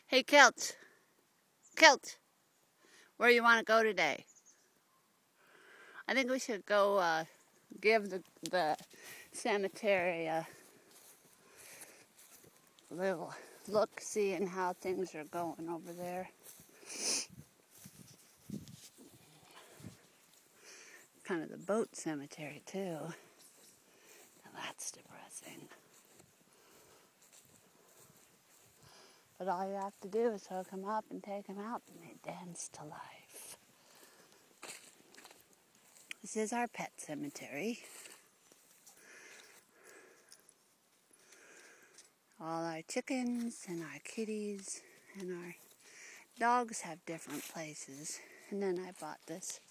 Hey, Kilt, where you want to go today? I think we should go give the cemetery a little look, seeing how things are going over there. Kind of the boat cemetery, too. Now that's depressing. But all you have to do is hook them up and take them out, and they dance to life. This is our pet cemetery. All our chickens and our kitties and our dogs have different places. And then I bought this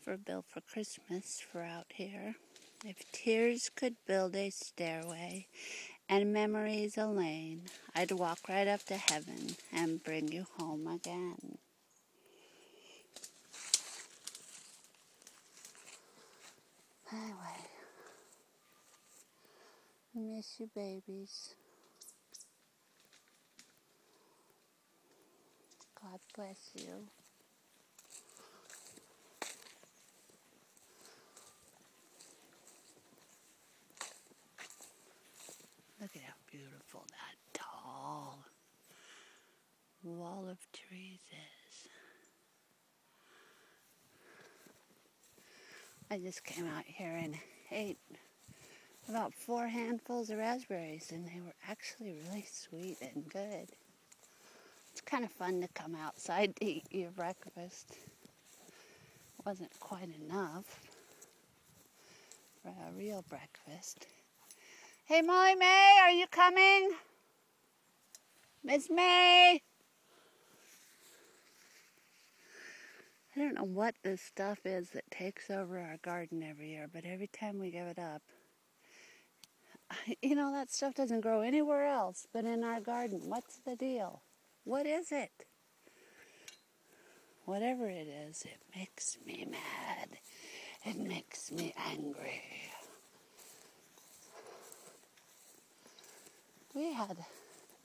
for Bill for Christmas for out here. If tears could build a stairway and memories a lane, I'd walk right up to heaven and bring you home again. Anyway, miss you, babies. God bless you. Look at how beautiful that tall wall of trees is. I just came out here and ate about 4 handfuls of raspberries, and they were actually really sweet and good. It's kind of fun to come outside to eat your breakfast. Wasn't quite enough for a real breakfast. Hey, Molly May, are you coming? Miss May! I don't know what this stuff is that takes over our garden every year, but every time we give it up, you know, that stuff doesn't grow anywhere else but in our garden. What's the deal? What is it? Whatever it is, it makes me mad. It makes me angry. We had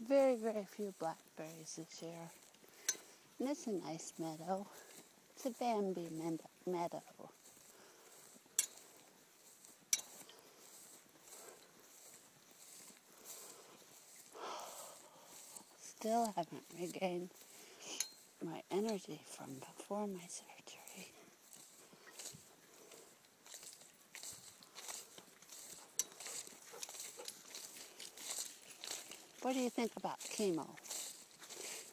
very, very few blackberries this year. And it's a nice meadow. It's a Bambi meadow. Still haven't regained my energy from before my surgery. What do you think about chemo?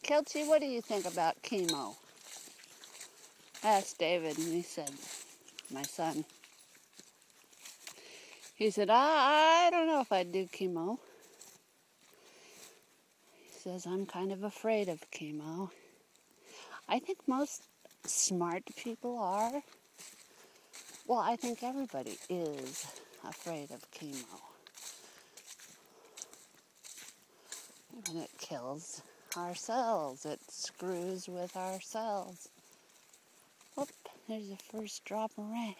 Kilchis, what do you think about chemo? I asked David, and he said, my son, he said, I don't know if I'd do chemo. He says, I'm kind of afraid of chemo. I think most smart people are. Well, I think everybody is afraid of chemo. And it kills our cells. It screws with our cells. Whoop, there's the first drop of rain.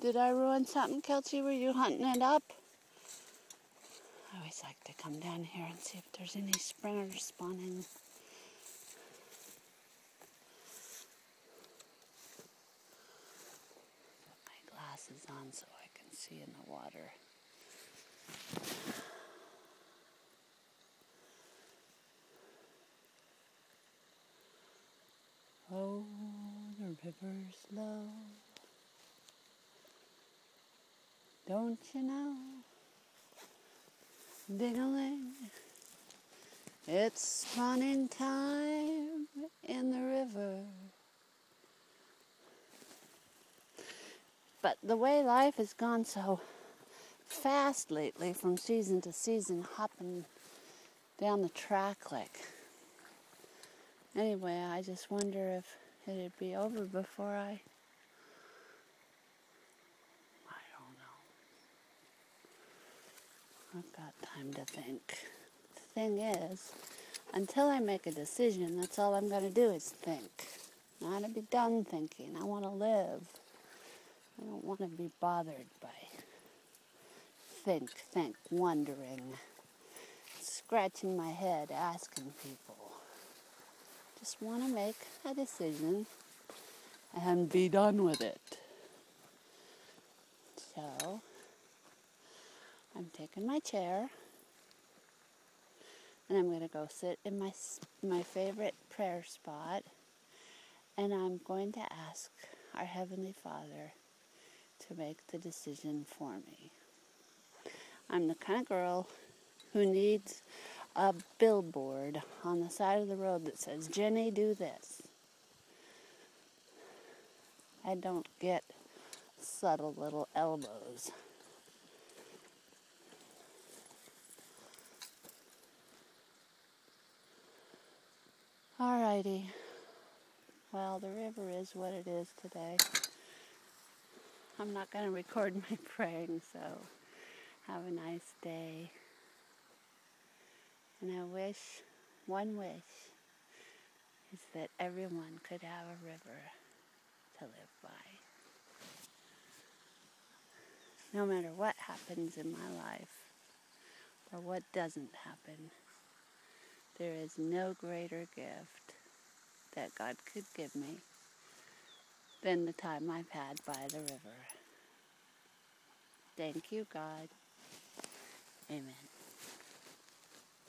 Did I ruin something, Kilchis? Were you hunting it up? I always like to come down here and see if there's any springers spawning. Put my glasses on so I can see in the water. Oh, the river's low. Don't you know? Ding-a-ling. It's spawning time in the river. But the way life has gone so fast lately, from season to season, hopping down the track like... Anyway, I just wonder if it'd be over before I don't know. I've got time to think. The thing is, until I make a decision, that's all I'm going to do is think. I want to be done thinking. I want to live. I don't want to be bothered by think, wondering. It's scratching my head asking people. Just want to make a decision and be done with it. So, I'm taking my chair and I'm going to go sit in my favorite prayer spot, and I'm going to ask our Heavenly Father to make the decision for me. I'm the kind of girl who needs a billboard on the side of the road that says, "Jenny, do this." I don't get subtle little elbows. Alrighty. Well, the river is what it is today. I'm not going to record my praying, so have a nice day. And one wish is that everyone could have a river to live by. No matter what happens in my life, or what doesn't happen, there is no greater gift that God could give me than the time I've had by the river. Thank you, God. Amen.